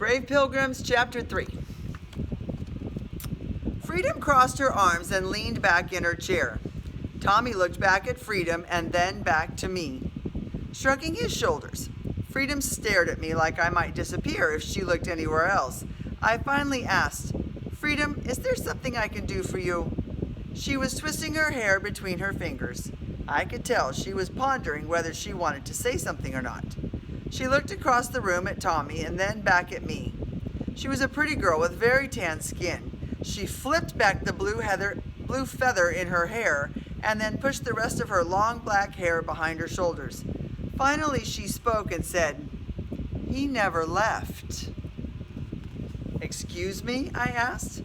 Brave Pilgrims, Chapter 3. Freedom crossed her arms and leaned back in her chair. Tommy looked back at Freedom and then back to me. Shrugging his shoulders, Freedom stared at me like I might disappear if she looked anywhere else. I finally asked, "Freedom, is there something I can do for you?" She was twisting her hair between her fingers. I could tell she was pondering whether she wanted to say something or not. She looked across the room at Tommy and then back at me. She was a pretty girl with very tan skin. She flipped back the blue feather in her hair and then pushed the rest of her long black hair behind her shoulders. Finally, she spoke and said, "He never left." "Excuse me?" I asked.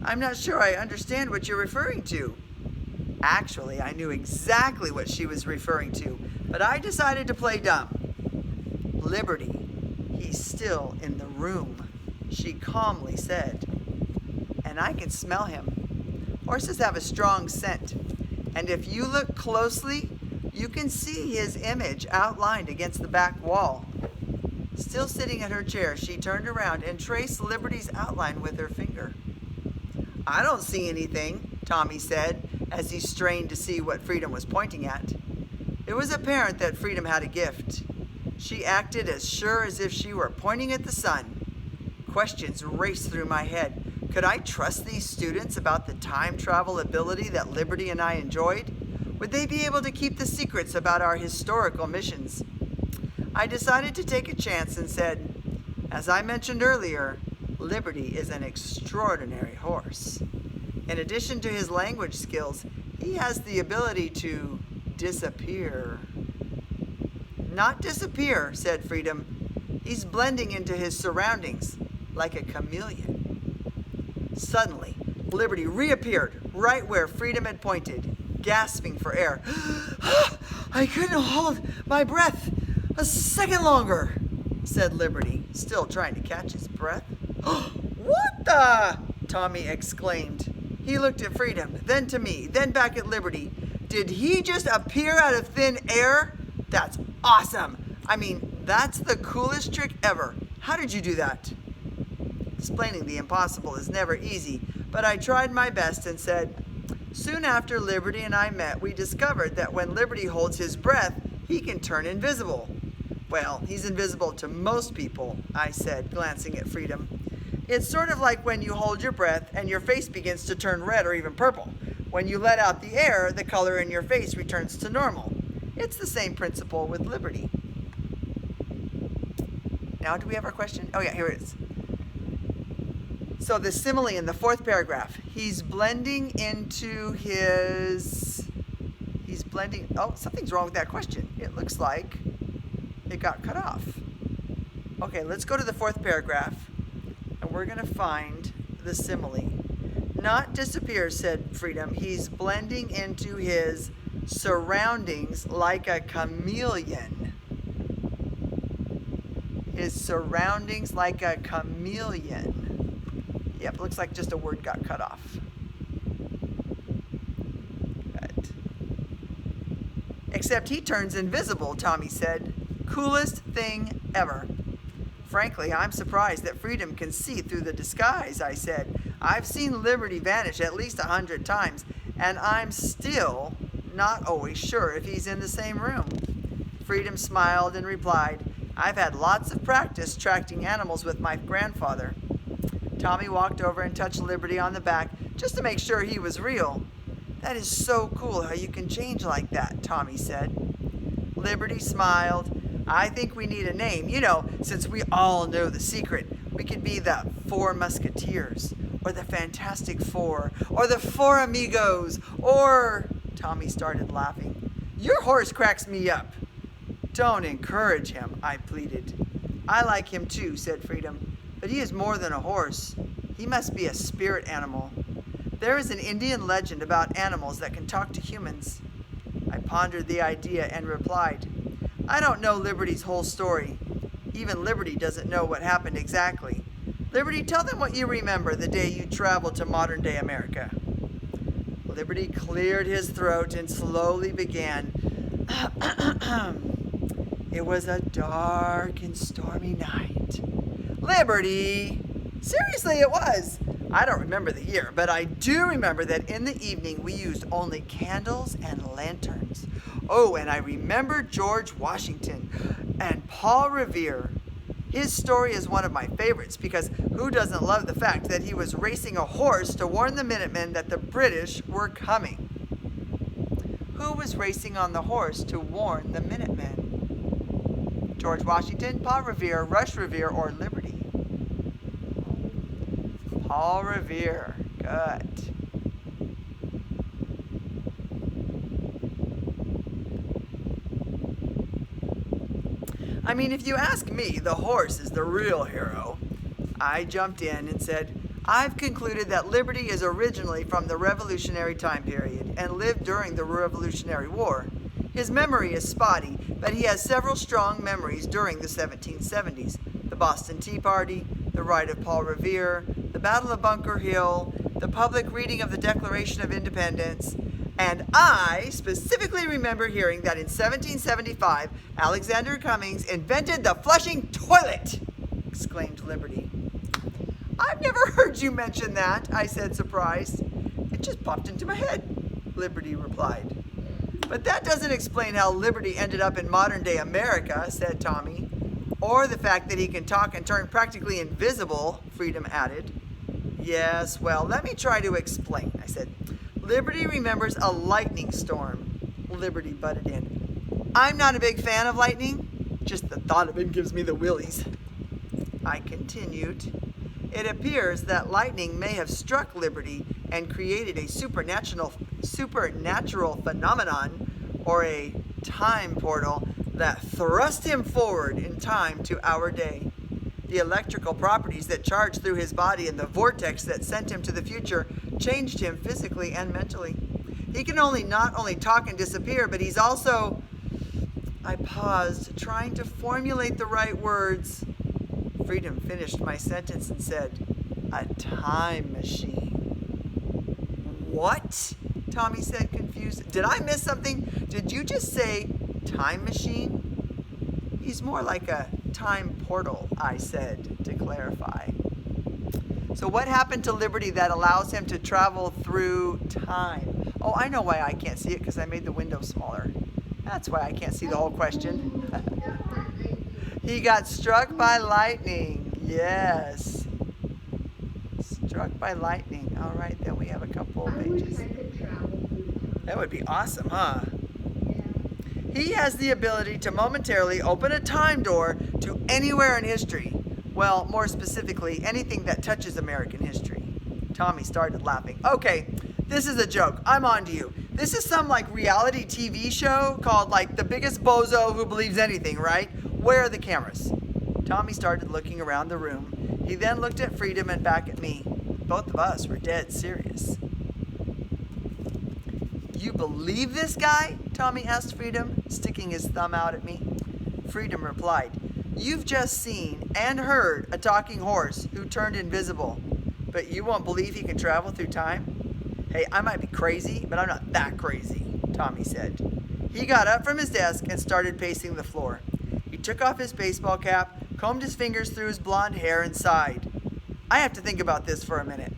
"I'm not sure I understand what you're referring to." Actually, I knew exactly what she was referring to, but I decided to play dumb. "Liberty, he's still in the room," she calmly said. "And I can smell him. Horses have a strong scent, and if you look closely, you can see his image outlined against the back wall." Still sitting at her chair, she turned around and traced Liberty's outline with her finger. "I don't see anything," Tommy said, as he strained to see what Freedom was pointing at. It was apparent that Freedom had a gift. She acted as sure as if she were pointing at the sun. Questions raced through my head. Could I trust these students about the time travel ability that Liberty and I enjoyed? Would they be able to keep the secrets about our historical missions? I decided to take a chance and said, "As I mentioned earlier, Liberty is an extraordinary horse. In addition to his language skills, he has the ability to disappear." "Not disappear," said Freedom. "He's blending into his surroundings like a chameleon." Suddenly, Liberty reappeared right where Freedom had pointed, gasping for air. "I couldn't hold my breath a second longer," said Liberty, still trying to catch his breath. "What the?" Tommy exclaimed. He looked at Freedom, then to me, then back at Liberty. "Did he just appear out of thin air? That's awesome. I mean, that's the coolest trick ever. How did you do that?" Explaining the impossible is never easy, but I tried my best and said, "Soon after Liberty and I met, we discovered that when Liberty holds his breath, he can turn invisible." "Well, he's invisible to most people," I said, glancing at Freedom. "It's sort of like when you hold your breath and your face begins to turn red or even purple. When you let out the air, the color in your face returns to normal. It's the same principle with Liberty." Now, do we have our question? Oh yeah, here it is. So the simile in the fourth paragraph. He's blending, oh, something's wrong with that question. It looks like it got cut off. Okay, let's go to the fourth paragraph, and we're going to find the simile. "Not disappear," said Freedom. "He's blending into his surroundings like a chameleon." His surroundings like a chameleon. Yep, looks like just a word got cut off. Good. "Except he turns invisible," Tommy said. "Coolest thing ever." "Frankly, I'm surprised that Freedom can see through the disguise," I said. "I've seen Liberty vanish at least 100 times, and I'm still not always sure if he's in the same room." Freedom smiled and replied, "I've had lots of practice tracking animals with my grandfather." Tommy walked over and touched Liberty on the back just to make sure he was real. "That is so cool how you can change like that," Tommy said. Liberty smiled. "I think we need a name. You know, since we all know the secret, we could be the Four Musketeers, or the Fantastic Four, or the Four Amigos, or..." Tommy started laughing. "Your horse cracks me up." "Don't encourage him," I pleaded. "I like him too," said Freedom. "But he is more than a horse. He must be a spirit animal. There is an Indian legend about animals that can talk to humans." I pondered the idea and replied, "I don't know Liberty's whole story. Even Liberty doesn't know what happened exactly. Liberty, tell them what you remember the day you traveled to modern-day America." Liberty cleared his throat and slowly began. "It was a dark and stormy night. Liberty! Seriously, it was. I don't remember the year, but I do remember that in the evening we used only candles and lanterns. Oh, and I remember George Washington and Paul Revere. His story is one of my favorites because who doesn't love the fact that he was racing a horse to warn the Minutemen that the British were coming? Who was racing on the horse to warn the Minutemen? George Washington, Paul Revere, Rush Revere, or Liberty? Paul Revere. Good. I mean, if you ask me, the horse is the real hero. I jumped in and said, I've concluded that Liberty is originally from the Revolutionary time period and lived during the Revolutionary War. His memory is spotty, but he has several strong memories during the 1770s. The Boston Tea Party, the ride of Paul Revere, the Battle of Bunker Hill, the public reading of the Declaration of Independence, and I specifically remember hearing that in 1775, Alexander Cummings invented the flushing toilet, exclaimed Liberty. I've never heard you mention that, I said, surprised. It just popped into my head, Liberty replied. But that doesn't explain how Liberty ended up in modern-day America, said Tommy. Or the fact that he can talk and turn practically invisible, Freedom added. Yes, well, let me try to explain, I said. Liberty remembers a lightning storm. Liberty butted in. I'm not a big fan of lightning. Just the thought of it gives me the willies. I continued. It appears that lightning may have struck Liberty and created a supernatural phenomenon or a time portal that thrust him forward in time to our day. The electrical properties that charged through his body and the vortex that sent him to the future changed him physically and mentally. He can not only talk and disappear, but he's also... I paused, trying to formulate the right words. Freedom finished my sentence and said, a time machine. What? Tommy said, confused. Did I miss something? Did you just say time machine? He's more like a time portal, I said, to clarify. So what happened to Liberty that allows him to travel through time? Oh, I know why I can't see it, because I made the window smaller. That's why I can't see the whole question. He got struck by lightning. Yes. Struck by lightning. All right, then we have a couple of pages. That would be awesome, huh? He has the ability to momentarily open a time door to anywhere in history. Well, more specifically, anything that touches American history. Tommy started laughing. Okay, this is a joke. I'm on to you. This is some reality TV show called The Biggest Bozo Who Believes Anything, right? Where are the cameras? Tommy started looking around the room. He then looked at Freedom and back at me. Both of us were dead serious. You believe this guy? Tommy asked Freedom, sticking his thumb out at me. Freedom replied, you've just seen and heard a talking horse who turned invisible, but you won't believe he can travel through time? Hey, I might be crazy, but I'm not that crazy, Tommy said. He got up from his desk and started pacing the floor. He took off his baseball cap, combed his fingers through his blonde hair, and sighed. I have to think about this for a minute.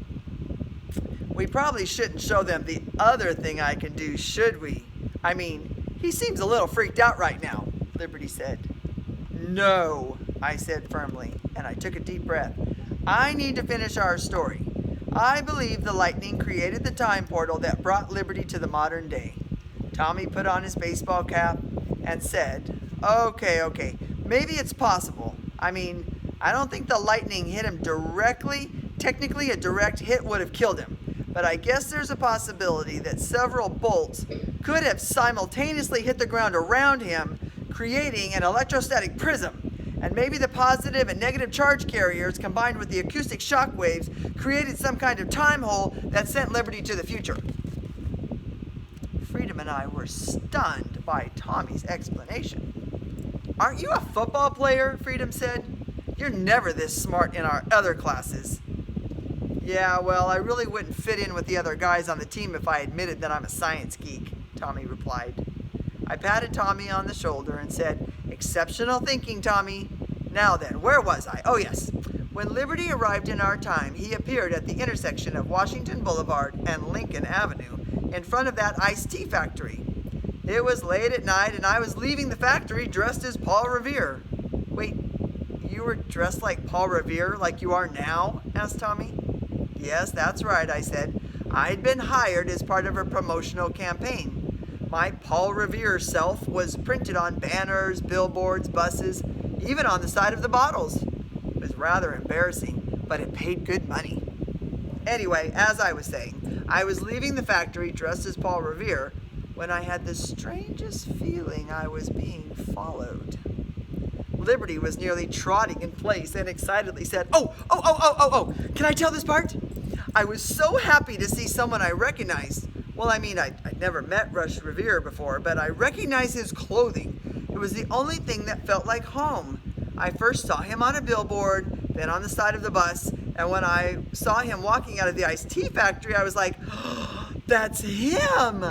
We probably shouldn't show them the other thing I can do, should we? I mean, he seems a little freaked out right now, Liberty said. No, I said firmly, and I took a deep breath. I need to finish our story. I believe the lightning created the time portal that brought Liberty to the modern day. Tommy put on his baseball cap and said, Okay, maybe it's possible. I mean, I don't think the lightning hit him directly. Technically, a direct hit would have killed him. But I guess there's a possibility that several bolts could have simultaneously hit the ground around him, creating an electrostatic prism. And maybe the positive and negative charge carriers combined with the acoustic shock waves created some kind of time hole that sent Liberty to the future. Freedom and I were stunned by Tommy's explanation. Aren't you a football player? Freedom said. You're never this smart in our other classes. Yeah, well, I really wouldn't fit in with the other guys on the team if I admitted that I'm a science geek, Tommy replied. I patted Tommy on the shoulder and said, Exceptional thinking, Tommy. Now then, where was I? Oh yes. When Liberty arrived in our time, he appeared at the intersection of Washington Boulevard and Lincoln Avenue in front of that iced tea factory. It was late at night and I was leaving the factory dressed as Paul Revere. Wait, you were dressed like Paul Revere like you are now? Asked Tommy. Yes, that's right, I said. I'd been hired as part of a promotional campaign. My Paul Revere self was printed on banners, billboards, buses, even on the side of the bottles. It was rather embarrassing, but it paid good money. Anyway, as I was saying, I was leaving the factory dressed as Paul Revere when I had the strangest feeling I was being followed. Liberty was nearly trotting in place and excitedly said, Oh, can I tell this part? I was so happy to see someone I recognized. Well, I mean, I'd never met Rush Revere before, but I recognized his clothing. It was the only thing that felt like home. I first saw him on a billboard, then on the side of the bus, and when I saw him walking out of the iced tea factory, I was like, oh, that's him!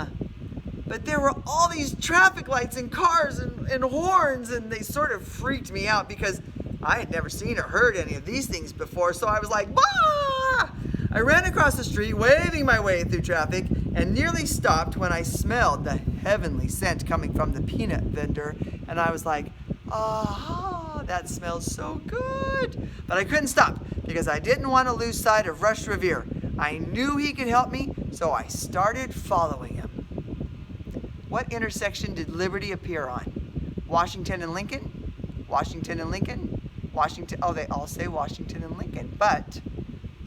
But there were all these traffic lights and cars and horns, and they sort of freaked me out because I had never seen or heard any of these things before, so I was like, bah! I ran across the street, waving my way through traffic, and nearly stopped when I smelled the heavenly scent coming from the peanut vendor, and I was like, ah, that smells so good. But I couldn't stop because I didn't want to lose sight of Rush Revere. I knew he could help me, so I started following him. What intersection did Liberty appear on? Washington and Lincoln? Washington and Lincoln? Washington, oh, they all say Washington and Lincoln, but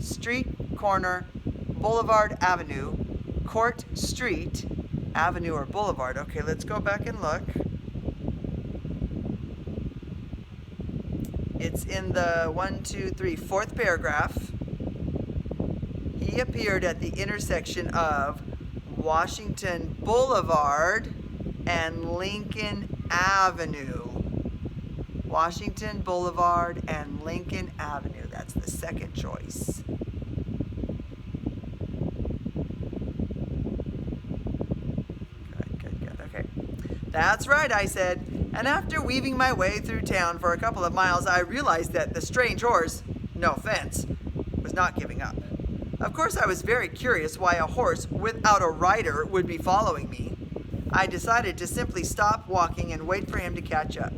street, corner, Boulevard, Avenue, Court, Street, Avenue or Boulevard. Okay, let's go back and look. It's in the 4th paragraph. He appeared at the intersection of Washington Boulevard and Lincoln Avenue. Washington Boulevard and Lincoln Avenue. That's the second choice. Good. Okay. That's right, I said. And after weaving my way through town for a couple of miles, I realized that the strange horse, no offense, was not giving up. Of course, I was very curious why a horse without a rider would be following me. I decided to simply stop walking and wait for him to catch up.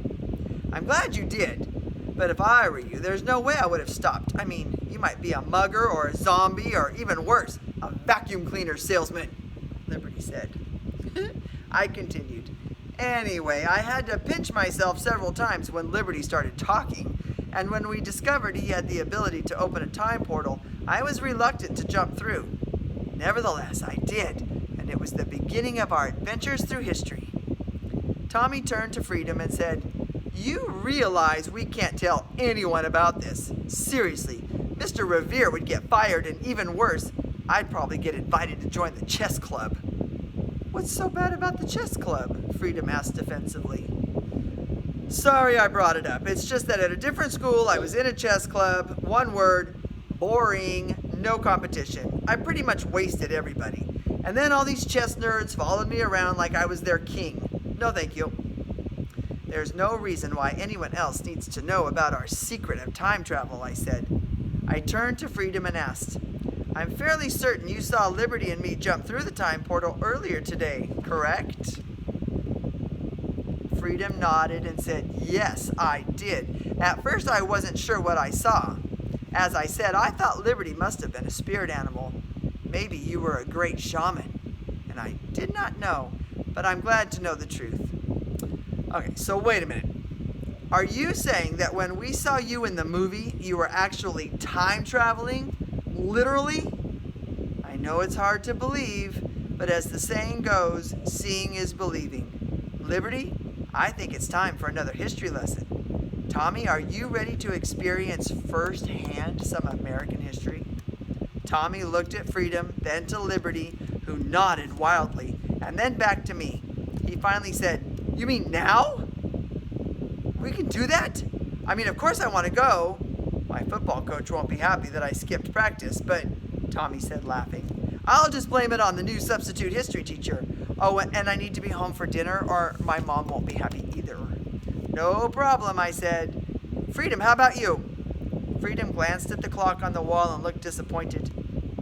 I'm glad you did, but if I were you, there's no way I would have stopped. I mean, you might be a mugger or a zombie or even worse, a vacuum cleaner salesman, Liberty said. I continued. Anyway, I had to pinch myself several times when Liberty started talking, and when we discovered he had the ability to open a time portal, I was reluctant to jump through. Nevertheless, I did, and it was the beginning of our adventures through history. Tommy turned to Freedom and said, You realize we can't tell anyone about this. Seriously, Mr. Revere would get fired, and even worse, I'd probably get invited to join the chess club. What's so bad about the chess club? Freedom asked defensively. Sorry I brought it up. It's just that at a different school, I was in a chess club. One word, boring, no competition. I pretty much wasted everybody. And then all these chess nerds followed me around like I was their king. No thank you. There's no reason why anyone else needs to know about our secret of time travel, I said. I turned to Freedom and asked, I'm fairly certain you saw Liberty and me jump through the time portal earlier today, correct? Freedom nodded and said, Yes, I did. At first I wasn't sure what I saw. As I said, I thought Liberty must have been a spirit animal. Maybe you were a great shaman. And I did not know, but I'm glad to know the truth. Okay, so wait a minute. Are you saying that when we saw you in the movie, you were actually time traveling? Literally? I know it's hard to believe, but as the saying goes, seeing is believing. Liberty, I think it's time for another history lesson. Tommy, are you ready to experience firsthand some American history? Tommy looked at Freedom, then to Liberty, who nodded wildly, and then back to me. He finally said, You mean now? We can do that? I mean, of course I want to go. My football coach won't be happy that I skipped practice, but, Tommy said, laughing, I'll just blame it on the new substitute history teacher. Oh, and I need to be home for dinner, or my mom won't be happy either. No problem, I said. Freedom, how about you? Freedom glanced at the clock on the wall and looked disappointed.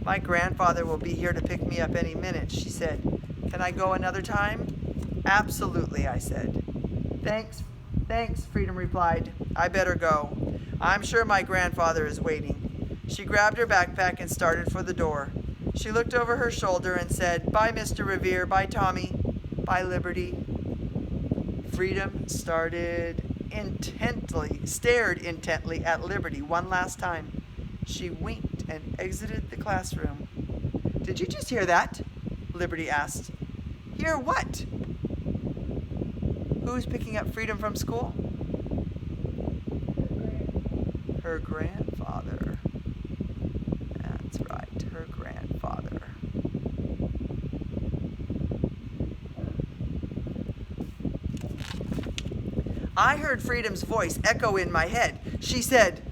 My grandfather will be here to pick me up any minute, she said. Can I go another time? Absolutely, I said. Thanks, Freedom replied. I better go. I'm sure my grandfather is waiting. She grabbed her backpack and started for the door. She looked over her shoulder and said, Bye, Mr. Revere. Bye, Tommy. Bye, Liberty. Freedom stared intently at Liberty one last time. She winked and exited the classroom. Did you just hear that? Liberty asked. Hear what? Who's picking up Freedom from school? Her grandfather. That's right, her grandfather. I heard Freedom's voice echo in my head. She said,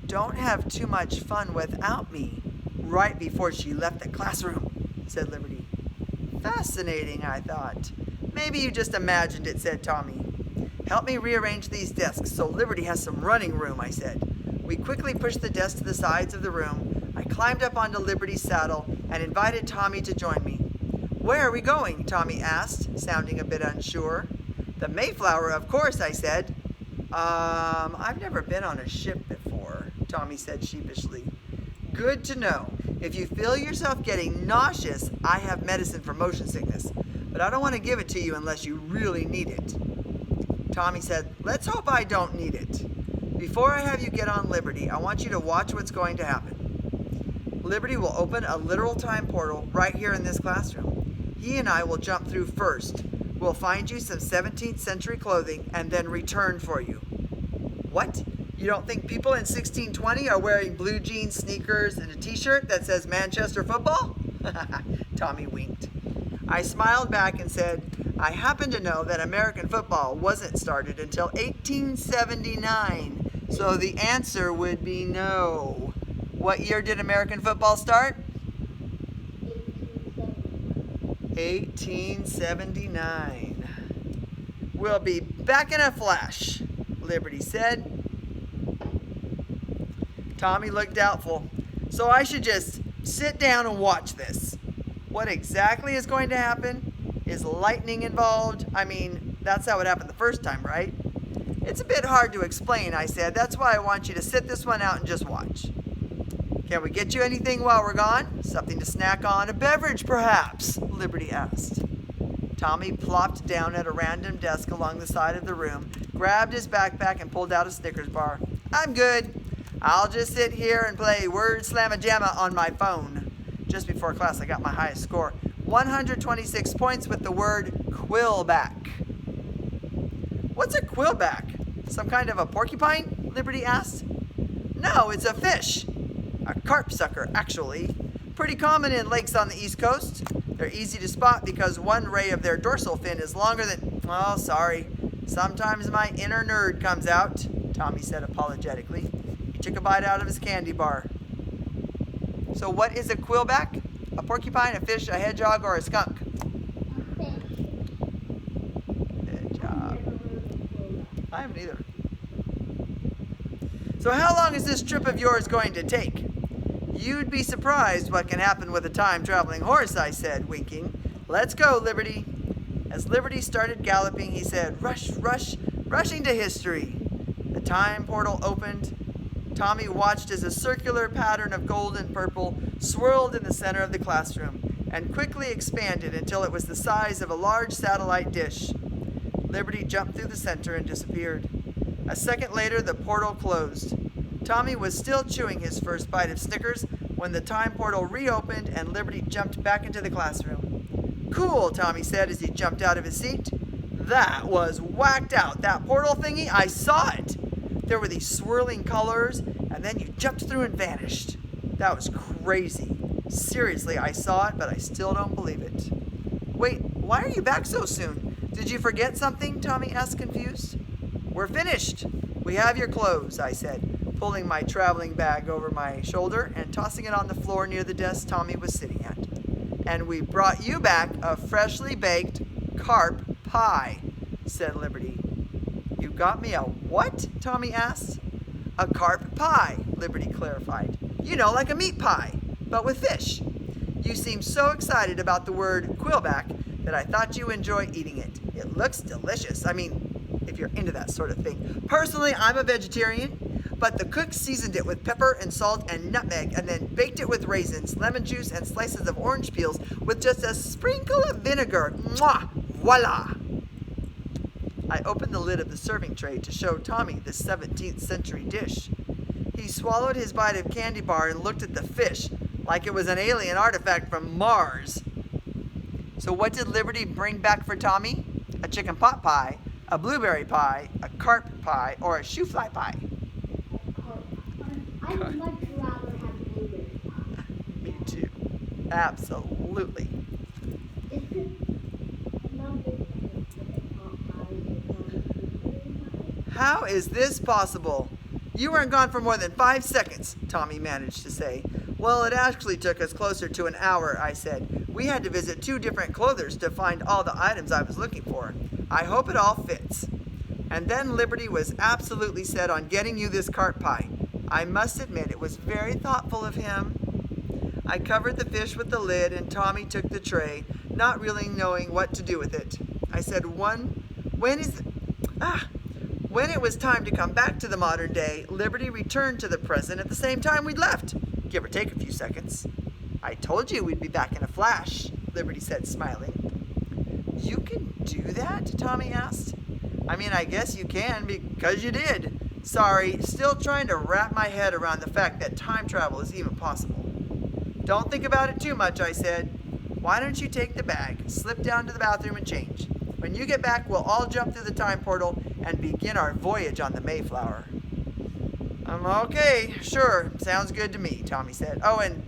Don't have too much fun without me, right before she left the classroom, said Liberty. Fascinating, I thought. Maybe you just imagined it, said Tommy. Help me rearrange these desks so Liberty has some running room, I said. We quickly pushed the desks to the sides of the room. I climbed up onto Liberty's saddle and invited Tommy to join me. Where are we going? Tommy asked, sounding a bit unsure. The Mayflower, of course, I said. I've never been on a ship before, Tommy said sheepishly. Good to know. If you feel yourself getting nauseous, I have medicine for motion sickness, but I don't want to give it to you unless you really need it. Tommy said, Let's hope I don't need it. Before I have you get on Liberty, I want you to watch what's going to happen. Liberty will open a literal time portal right here in this classroom. He and I will jump through first. We'll find you some 17th century clothing and then return for you. What? You don't think people in 1620 are wearing blue jeans, sneakers, and a t-shirt that says Manchester football? Tommy winked. I smiled back and said, I happen to know that American football wasn't started until 1879, so the answer would be no. What year did American football start? 1879. We'll be back in a flash, Liberty said. Tommy looked doubtful. So I should just sit down and watch this. What exactly is going to happen? Is lightning involved? I mean, that's how it happened the first time, right? It's a bit hard to explain, I said. That's why I want you to sit this one out and just watch. Can we get you anything while we're gone? Something to snack on? A beverage, perhaps? Liberty asked. Tommy plopped down at a random desk along the side of the room, grabbed his backpack, and pulled out a Snickers bar. I'm good. I'll just sit here and play Word Slamma-Jamma on my phone. Just before class, I got my highest score. 126 points with the word quillback. What's a quillback? Some kind of a porcupine? Liberty asked. No, it's a fish. A carp sucker, actually. Pretty common in lakes on the East Coast. They're easy to spot because one ray of their dorsal fin is longer than... Oh, sorry. Sometimes my inner nerd comes out, Tommy said apologetically. He took a bite out of his candy bar. So what is a quillback? A porcupine, a fish, a hedgehog, or a skunk? A fish. Hedgehog. I haven't either. So how long is this trip of yours going to take? You'd be surprised what can happen with a time-traveling horse, I said, winking. Let's go, Liberty. As Liberty started galloping, he said, Rush, rush, rushing to history. The time portal opened. Tommy watched as a circular pattern of gold and purple swirled in the center of the classroom and quickly expanded until it was the size of a large satellite dish. Liberty jumped through the center and disappeared. A second later, the portal closed. Tommy was still chewing his first bite of Snickers when the time portal reopened and Liberty jumped back into the classroom. Cool, Tommy said as he jumped out of his seat. That was whacked out. That portal thingy, I saw it. There were these swirling colors, and then you jumped through and vanished. That was crazy. Seriously, I saw it, but I still don't believe it. Wait, why are you back so soon? Did you forget something? Tommy asked, confused. We're finished. We have your clothes, I said, pulling my traveling bag over my shoulder and tossing it on the floor near the desk Tommy was sitting at. And we brought you back a freshly baked carp pie, said Liberty. You got me a what? Tommy asked. A carp pie, Liberty clarified. You know, like a meat pie, but with fish. You seem so excited about the word quillback that I thought you enjoy eating it. It looks delicious. I mean, if you're into that sort of thing. Personally, I'm a vegetarian, but the cook seasoned it with pepper and salt and nutmeg and then baked it with raisins, lemon juice, and slices of orange peels with just a sprinkle of vinegar. Mwah! Voila! I opened the lid of the serving tray to show Tommy this 17th century dish. He swallowed his bite of candy bar and looked at the fish like it was an alien artifact from Mars. So what did Liberty bring back for Tommy? A chicken pot pie, a blueberry pie, a carp pie, or a shoe fly pie? I would much rather have blueberry pie. Me too. Absolutely. It's not big chicken pot pie. How is this possible? You weren't gone for more than 5 seconds, Tommy managed to say. Well, it actually took us closer to an hour, I said. We had to visit 2 different clothers to find all the items I was looking for. I hope it all fits. And then Liberty was absolutely set on getting you this carp pie. I must admit it was very thoughtful of him. I covered the fish with the lid and Tommy took the tray, not really knowing what to do with it. I said, when it was time to come back to the modern day, Liberty returned to the present at the same time we'd left, give or take a few seconds. I told you we'd be back in a flash, Liberty said, smiling. You can do that? Tommy asked. I mean, I guess you can because you did. Sorry, still trying to wrap my head around the fact that time travel is even possible. Don't think about it too much, I said. Why don't you take the bag, slip down to the bathroom and change? When you get back, we'll all jump through the time portal and begin our voyage on the Mayflower. Okay, sure. Sounds good to me, Tommy said. Oh, and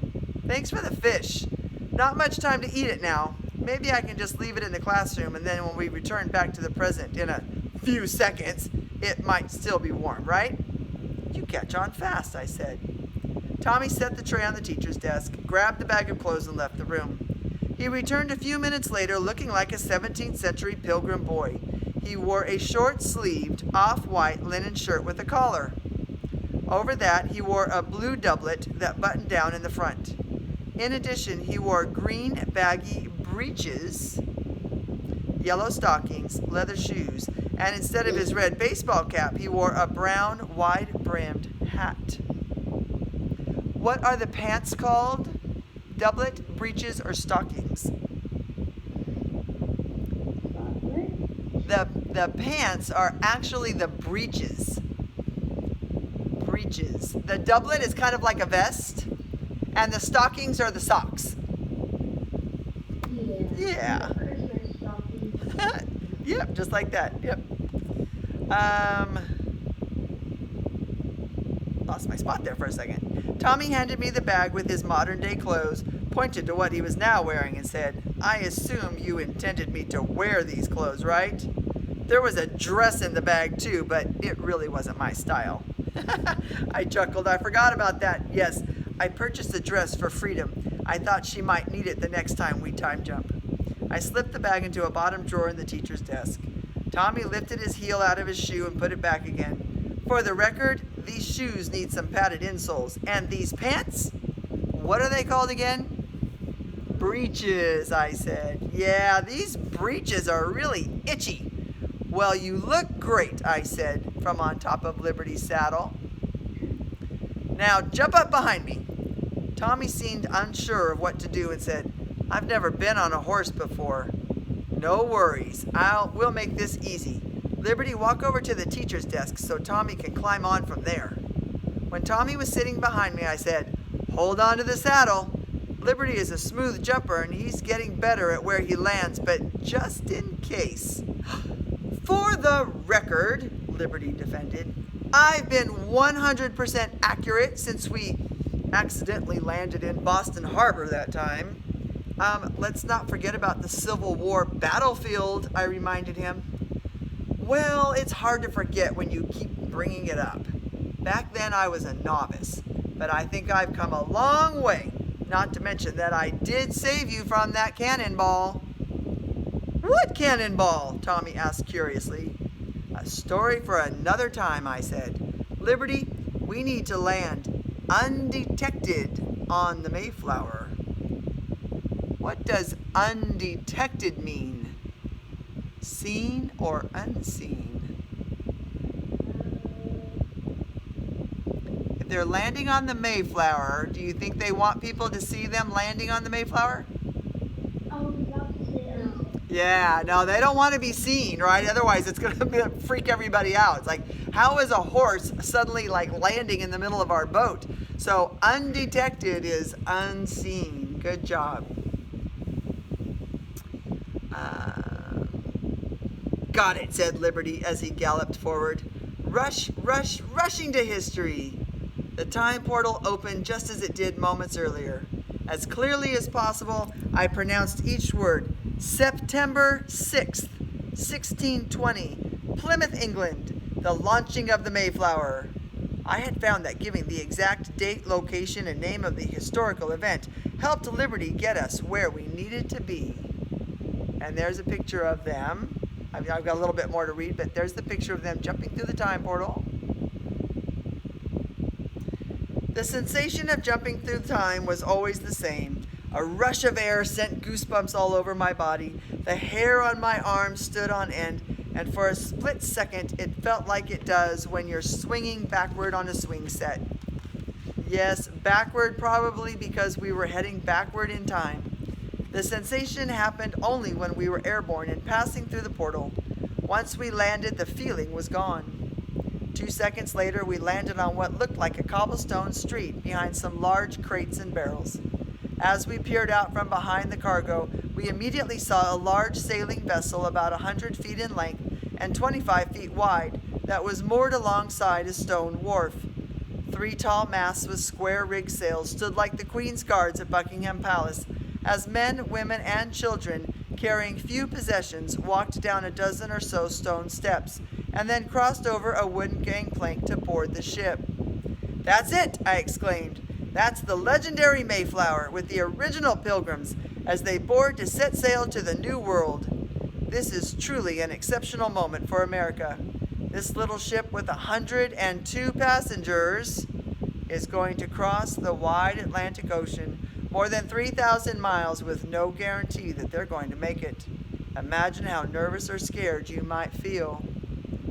thanks for the fish. Not much time to eat it now. Maybe I can just leave it in the classroom, and then when we return back to the present in a few seconds, it might still be warm, right? You catch on fast, I said. Tommy set the tray on the teacher's desk, grabbed the bag of clothes, and left the room. He returned a few minutes later looking like a 17th century Pilgrim boy. He wore a short-sleeved, off-white linen shirt with a collar. Over that, he wore a blue doublet that buttoned down in the front. In addition, he wore green, baggy breeches, yellow stockings, leather shoes, and instead of his red baseball cap, he wore a brown, wide-brimmed hat. What are the pants called? Doublet, breeches, or stockings? The pants are actually the breeches. Breeches. The doublet is kind of like a vest, and the stockings are the socks. Yeah. Yep, just like that. Yep. Lost my spot there for a second. Tommy handed me the bag with his modern-day clothes, pointed to what he was now wearing, and said, I assume you intended me to wear these clothes, right? There was a dress in the bag, too, but it really wasn't my style. I chuckled. I forgot about that. Yes, I purchased a dress for Freedom. I thought she might need it the next time we time jump. I slipped the bag into a bottom drawer in the teacher's desk. Tommy lifted his heel out of his shoe and put it back again. For the record, these shoes need some padded insoles. And these pants? What are they called again? Breeches, I said. Yeah, these breeches are really itchy. Well, you look great, I said, from on top of Liberty's saddle. Now, jump up behind me. Tommy seemed unsure of what to do and said, I've never been on a horse before. No worries. We'll make this easy. Liberty, walk over to the teacher's desk so Tommy can climb on from there. When Tommy was sitting behind me, I said, hold on to the saddle. Liberty is a smooth jumper and he's getting better at where he lands, but just in case. For the record, Liberty defended, I've been 100% accurate since we accidentally landed in Boston Harbor that time. Let's not forget about the Civil War battlefield, I reminded him. Well, it's hard to forget when you keep bringing it up. Back then I was a novice, but I think I've come a long way, not to mention that I did save you from that cannonball. What cannonball? Tommy asked curiously. A story for another time, I said. Liberty, We need to land undetected on the Mayflower. What does undetected mean? Seen or unseen? If they're landing on the Mayflower, do you think they want people to see them landing on the Mayflower? I was about to say no. Yeah, no, they don't want to be seen, right? Otherwise, it's going to freak everybody out. It's like, how is a horse suddenly like landing in the middle of our boat? So undetected is unseen. Good job. Got it, said Liberty as he galloped forward. Rush, rush, rushing to history. The time portal opened just as it did moments earlier. As clearly as possible, I pronounced each word. September 6th, 1620, Plymouth, England, the launching of the Mayflower. I had found that giving the exact date, location, and name of the historical event helped Liberty get us where we needed to be. And there's a picture of them. I've got a little bit more to read, but there's the picture of them jumping through the time portal. The sensation of jumping through time was always the same. A rush of air sent goosebumps all over my body. The hair on my arms stood on end, and for a split second, it felt like it does when you're swinging backward on a swing set. Yes, backward probably because we were heading backward in time. The sensation happened only when we were airborne and passing through the portal. Once we landed, the feeling was gone. 2 seconds later, we landed on what looked like a cobblestone street behind some large crates and barrels. As we peered out from behind the cargo, we immediately saw a large sailing vessel about 100 feet in length and 25 feet wide that was moored alongside a stone wharf. 3 tall masts with square rigged sails stood like the Queen's guards at Buckingham Palace, as men, women, and children, carrying few possessions, walked down a dozen or so stone steps, and then crossed over a wooden gangplank to board the ship. "That's it!" I exclaimed. "That's the legendary Mayflower, with the original Pilgrims, as they board to set sail to the New World. This is truly an exceptional moment for America. This little ship with 102 passengers is going to cross the wide Atlantic Ocean, more than 3,000 miles, with no guarantee that they're going to make it. Imagine how nervous or scared you might feel."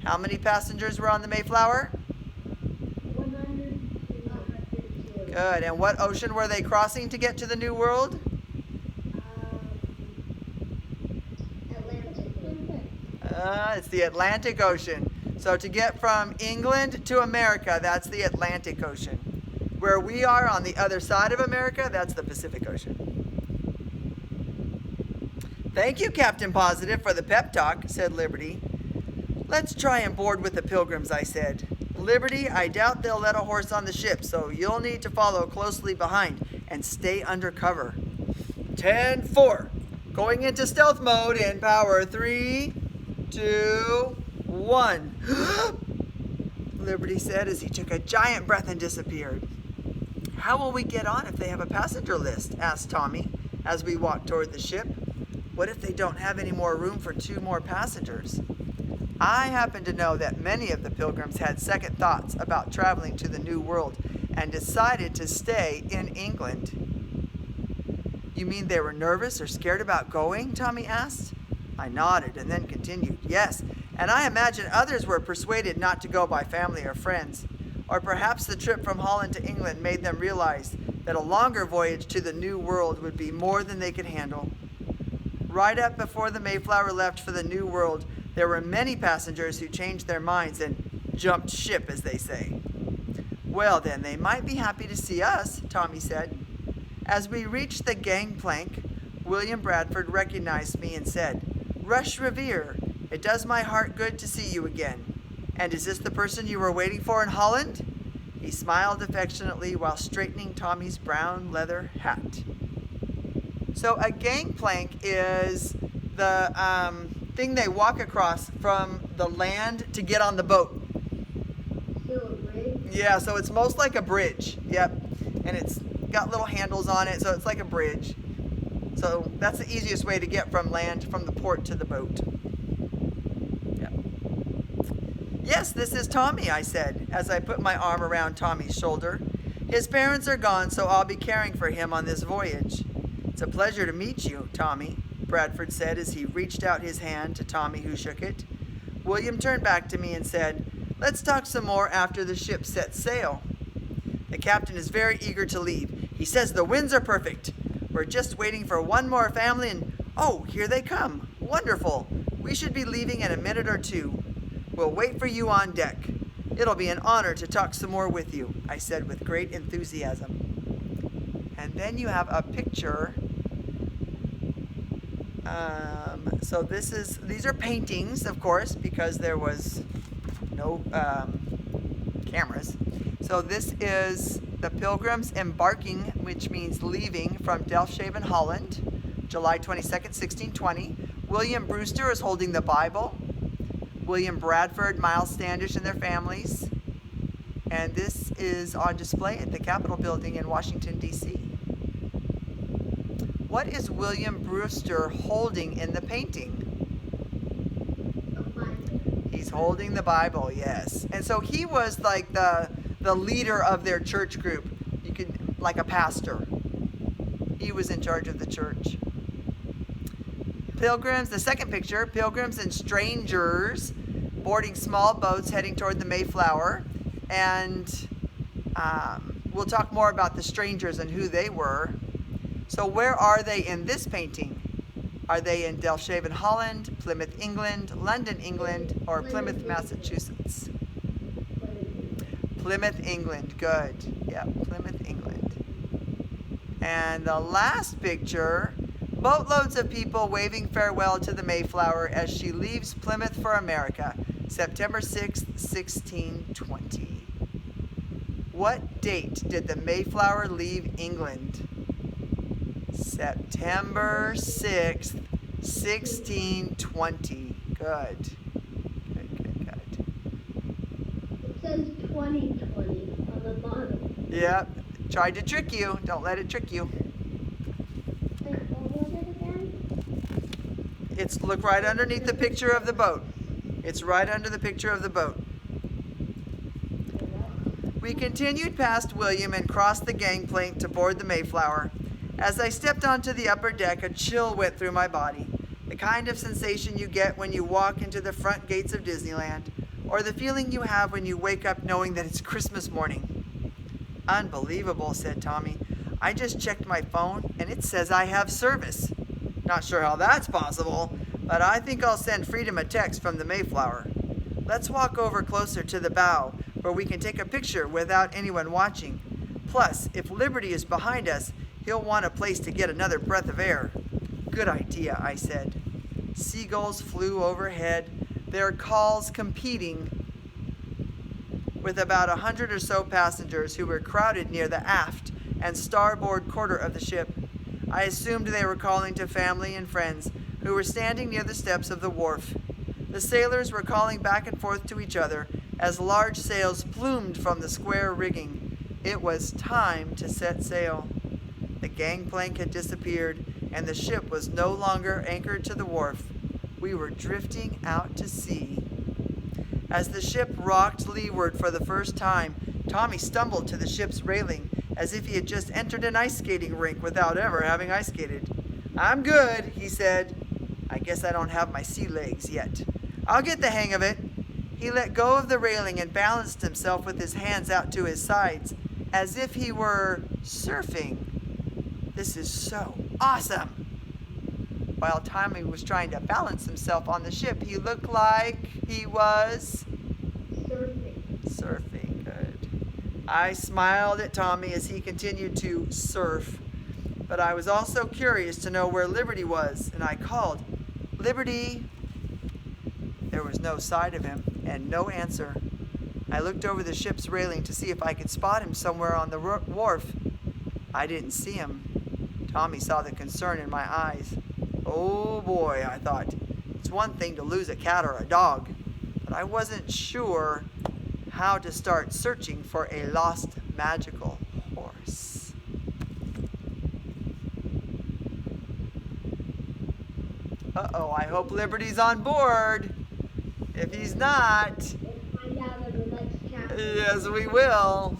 How many passengers were on the Mayflower? 152. Good. And what ocean were they crossing to get to the New World? Atlantic. It's the Atlantic Ocean. So to get from England to America, that's the Atlantic Ocean. Where we are on the other side of America, that's the Pacific Ocean. "Thank you, Captain Positive, for the pep talk," said Liberty. "Let's try and board with the Pilgrims," I said. "Liberty, I doubt they'll let a horse on the ship, so you'll need to follow closely behind and stay under cover." 10-4. Going into stealth mode in power 3, 2, 1. Liberty said as he took a giant breath and disappeared. "How will we get on if they have a passenger list?" asked Tommy as we walked toward the ship. "What if they don't have any more room for 2 more passengers?" I happen to know that many of the Pilgrims had second thoughts about traveling to the New World and decided to stay in England. "You mean they were nervous or scared about going?" Tommy asked. I nodded and then continued. "Yes, and I imagine others were persuaded not to go by family or friends. Or perhaps the trip from Holland to England made them realize that a longer voyage to the New World would be more than they could handle. Right up before the Mayflower left for the New World, there were many passengers who changed their minds and jumped ship, as they say." "Well, then, they might be happy to see us," Tommy said. As we reached the gangplank, William Bradford recognized me and said, "Rush Revere, it does my heart good to see you again. And is this the person you were waiting for in Holland?" He smiled affectionately while straightening Tommy's brown leather hat. So a gangplank is the thing they walk across from the land to get on the boat. Still a bridge? Yeah, so it's most like a bridge. Yep. And it's got little handles on it, so it's like a bridge. So that's the easiest way to get from land, from the port to the boat. Yep. Yes, this is Tommy, I said, as I put my arm around Tommy's shoulder. His parents are gone, so I'll be caring for him on this voyage. It's a pleasure to meet you, Tommy, Bradford said as he reached out his hand to Tommy, who shook it. William turned back to me and said, let's talk some more after the ship sets sail. The captain is very eager to leave. He says the winds are perfect. We're just waiting for one more family and, oh, here they come. Wonderful. We should be leaving in a minute or two. We'll wait for you on deck. It'll be an honor to talk some more with you, I said with great enthusiasm. And then you have a picture. So these are paintings, of course, because there was no cameras. So this is the Pilgrims embarking, which means leaving, from Delfshaven, Holland, July 22nd, 1620. William Brewster is holding the Bible. William Bradford, Miles Standish, and their families. And this is on display at the Capitol Building in Washington, D.C. What is William Brewster holding in the painting? He's holding the Bible, yes. And so he was like the leader of their church group. You could, like a pastor. He was in charge of the church. Pilgrims, the second picture, pilgrims and strangers boarding small boats heading toward the Mayflower. And we'll talk more about the strangers and who they were. So where are they in this painting? Are they in Delfshaven, Holland, Plymouth, England, London, England, or Plymouth, Massachusetts? Plymouth, England. Good. Yeah, Plymouth, England. And the last picture, boatloads of people waving farewell to the Mayflower as she leaves Plymouth for America, September 6th, 1620. What date did the Mayflower leave England? September 6th, 1620. Good. Good. It says 2020 on the bottom. Yep. Tried to trick you. Don't let it trick you. And what was it again? Look right underneath the picture of the boat. It's right under the picture of the boat. We continued past William and crossed the gangplank to board the Mayflower. As I stepped onto the upper deck, a chill went through my body. The kind of sensation you get when you walk into the front gates of Disneyland, or the feeling you have when you wake up knowing that it's Christmas morning. Unbelievable, said Tommy. I just checked my phone and it says I have service. Not sure how that's possible, but I think I'll send Freedom a text from the Mayflower. Let's walk over closer to the bow where we can take a picture without anyone watching. Plus, if Liberty is behind us, he'll want a place to get another breath of air. Good idea, I said. Seagulls flew overhead, their calls competing with about 100 or so passengers who were crowded near the aft and starboard quarter of the ship. I assumed they were calling to family and friends who were standing near the steps of the wharf. The sailors were calling back and forth to each other as large sails plumed from the square rigging. It was time to set sail. The gangplank had disappeared, and the ship was no longer anchored to the wharf. We were drifting out to sea. As the ship rocked leeward for the first time, Tommy stumbled to the ship's railing as if he had just entered an ice skating rink without ever having ice skated. I'm good, he said. I guess I don't have my sea legs yet. I'll get the hang of it. He let go of the railing and balanced himself with his hands out to his sides, as if he were surfing. This is so awesome. While Tommy was trying to balance himself on the ship, he looked like he was surfing. Good. I smiled at Tommy as he continued to surf, but I was also curious to know where Liberty was, and I called, Liberty. There was no sight of him and no answer. I looked over the ship's railing to see if I could spot him somewhere on the wharf. I didn't see him. Tommy saw the concern in my eyes. Oh boy, I thought. It's one thing to lose a cat or a dog, but I wasn't sure how to start searching for a lost magical horse. Uh-oh, I hope Liberty's on board. If he's not, Yes, we will.